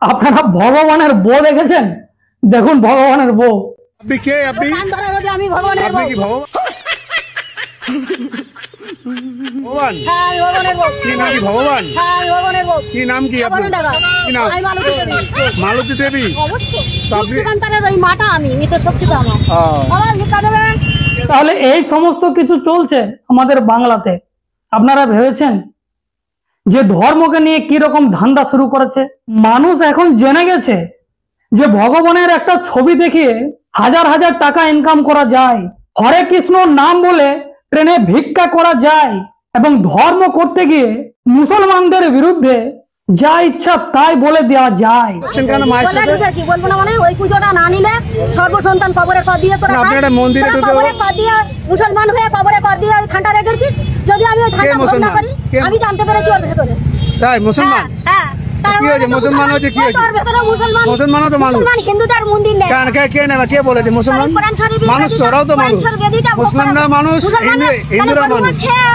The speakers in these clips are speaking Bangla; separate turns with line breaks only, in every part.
আপনারা ভগবানের বউ দেখেছেন? দেখুন ভগবানের বউ।
আপনি কে? আপনি
আমি ভগবানের
আপনি কি ভগবান? ভগবান
হ্যাঁ, আমি ভগবানের বউ।
কি নাম? কি ভগবান?
হ্যাঁ, আমি ভগবানের বউ।
কি নাম? কি আপনার কি নাম?
আমি মালতী দেবী।
মালতী দেবী।
অবশ্যই
তো আপনি-
শক্তিকান্তারের ওই মাটা আমি মৃত শক্তিটা আমার আমার ভিক্ষা দেবে।
তাহলে এই সমস্ত কিছু চলছে আমাদের বাংলাতে। আপনারা ভেবেছেন যে ধর্মকে নিয়ে কি রকম ধান্দা শুরু করেছে? মানুষ এখন জেনে গেছে যে ভগবানের একটা ছবি দেখিয়ে হাজার হাজার টাকা ইনকাম করা যায়, হরে কৃষ্ণ নাম বলে ট্রেনে ভিক্ষা করা যায়, এবং ধর্ম করতে গিয়ে মুসলমানদের বিরুদ্ধে যা ইচ্ছা তাই বলে দেওয়া যায়।
কেন মায়ের
বলে
সাথে?
ঢুকেছি, বলবো না মানে ওই পুজোটা না নিলে সর্বসন্তান কবরে কর দিয়ে তোরা
না, আপনি
খাস।
একটা মন্দিরে
তোরা
ঢুকে-
কবরে কর দিয়ে মুসলমান হয়ে কবরে কর দিয়ে ওই থানটা রেখেছিস। যদি আমি ওই থানটা ভোগ না
মুসলমান?
করি,
কে?
আমি জানতে পেরেছি ওর ভেতরে।
তাই মুসলমান?
হ্যাঁ, তারা
কি হয়েছে?
বলে তো
মুসলমান হয়েছে কি
ওই
হয়েছে?
তোর ভেতরে মুসলমান।
মুসলমানও তো মানুষ।
মুসলমান হিন্দুদের মন্দির নেই।
কেন কে নেবে? কে বলেছে মুসলমান?
কোরআন শরীফের
মানুষ তো,
বেদিটা-
ওরাও তো
কোরআন
মানুষ।
শরীফের বেদিটা ভোগ
মুসলমানরা
করা-
মানুষ,
মুসলমানরা-
হিন্দুরা
তাহলে গরু
মানুষ।
মাছ খেয়ে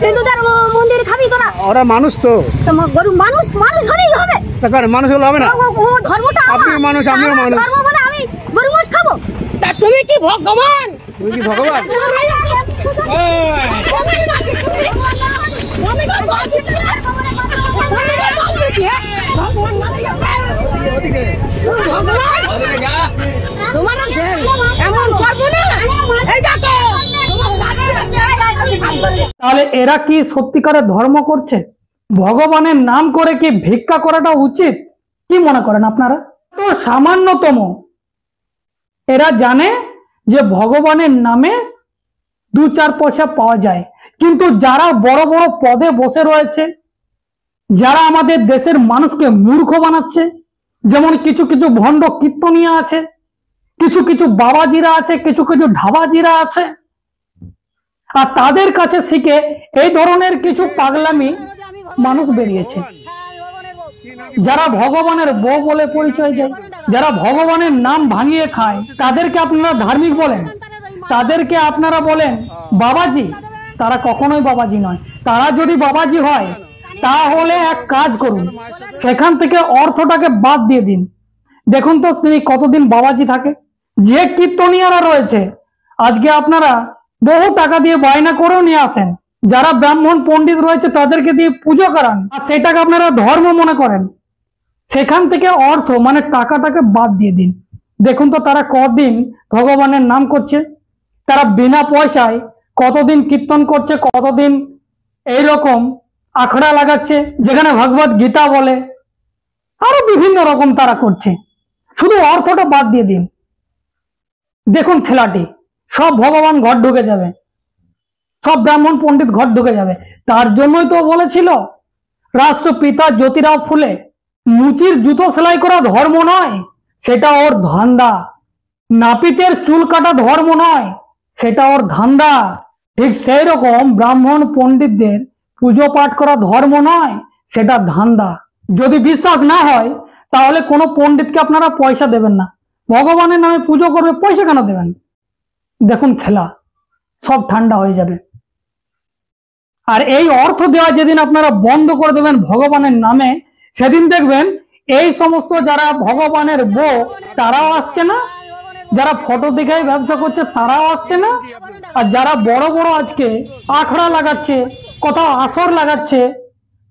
হিন্দুদের মন্দির খাবি তোরা?
ওরা মানুষ তো।
তো গরু মানুষ হলেই হবে।
তার মানুষ হলে হবে না?
ও ধর্মটা আমার।
আপনিও মানুষ, আমিও
আমার
মানুষ।
ধর্ম বলে আমি গরু মাছ খাবো? তা তুমি কি ভগবান?
তুমি কি ভগবান?
তাহলে এরা কি সত্যিকারের ধর্ম করছে? ভগবানের নাম করে কি ভিক্ষা করাটা উচিত? কি মনে করেন আপনারা? তো সামান্যতম এরা জানে যে ভগবানের নামে 2-4 পয়সা পাওয়া যায়, কিন্তু যারা বড় বড় পদে বসে রয়েছে, যারা আমাদের দেশের মানুষকে মূর্খ বানাচ্ছে, যেমন কিছু কিছু ভণ্ড কীর্তনিয়া আছে, কিছু কিছু বাবাজিরা আছে, কিছু কিছু ঢাবাজিরা আছে, আর তাদের কাছে শিখে এই ধরনের কিছু পাগলামি মানুষ বেরিয়েছে। যারা ভগবানের বউ বলে পরিচয় দেয়, যারা ভগবানের নাম ভাঙিয়ে খায়, তাদেরকে আপনারা ধার্মিক বলেন, তাদেরকে আপনারা বলেন বাবাজি। তারা কখনোই বাবাজি নয়। তারা যদি বাবাজি হয় তাহলে এক কাজ করুন, সেখান থেকে অর্থটাকে বাদ দিয়ে দিন। দেখুন তো তিনি কতদিন বাবাজি থাকে। যে কীর্তনিয়ারা রয়েছে আজকে আপনারা বহু টাকা দিয়ে বায়না করেও নিয়ে আসেন, যারা ব্রাহ্মণ পণ্ডিত রয়েছে তাদেরকে দিয়ে পুজো করান, আর সেটাকে আপনারা ধর্ম মনে করেন। সেখান থেকে অর্থ মানে টাকাটাকে বাদ দিয়ে দিন। দেখুন তো তারা কতদিন ভগবানের নাম করছে, তারা বিনা পয়সায় কতদিন কীর্তন করছে, কতদিন এইরকম আখড়া লাগাচ্ছে যেখানে ভগবত গীতা বলে, আরো বিভিন্ন রকম তারা করছে। শুধু অর্থটা বাদ দিয়ে দিন, দেখুন খেলাটি সব ভগবান ঘর ঢুকে যাবে, সব ব্রাহ্মণ পণ্ডিত ঘর ঢুকে যাবে। তার জন্যই তো বলেছিল রাষ্ট্রপিতা জ্যোতিরাও ফুলে, মুচির জুতো সেলাই করা ধর্ম নয়, সেটা ওর ধান্দা। নাপিতের চুল কাটা ধর্ম নয়, সেটা ওর ধান্দা। ঠিক সেই রকম ব্রাহ্মণ পণ্ডিতদের পুজো পাঠ করা ধর্ম নয়, সেটা ধান্দা। যদি বিশ্বাস না হয় তাহলে কোনো পণ্ডিতকে আপনারা পয়সা দেবেন না, ভগবানের নামে পুজো করবে, পয়সা কেন দেবেন? দেখুন খেলা সব ঠান্ডা হয়ে যাবে। আর এই অর্থ দেওয়া যেদিন আপনারা বন্ধ করে দেবেন ভগবানের নামে, সেদিন দেখবেন এই সমস্ত যারা ভগবানের বউ তারাও আসছে না, যারা ফটো দেখাই ব্যবসা করছে তারাও আসছে না, আর যারা বড় বড় আজকে আখড়া লাগাচ্ছে, কোথাও আসর লাগাচ্ছে,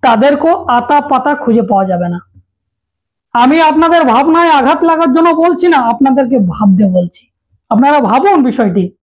তাদেরকেও আতা পাতা খুঁজে পাওয়া যাবে না। আমি আপনাদের ভাবনায় আঘাত লাগার জন্য বলছি না, আপনাদেরকে ভাবতে বলছি। আপনারা ভাবুন বিষয়টি।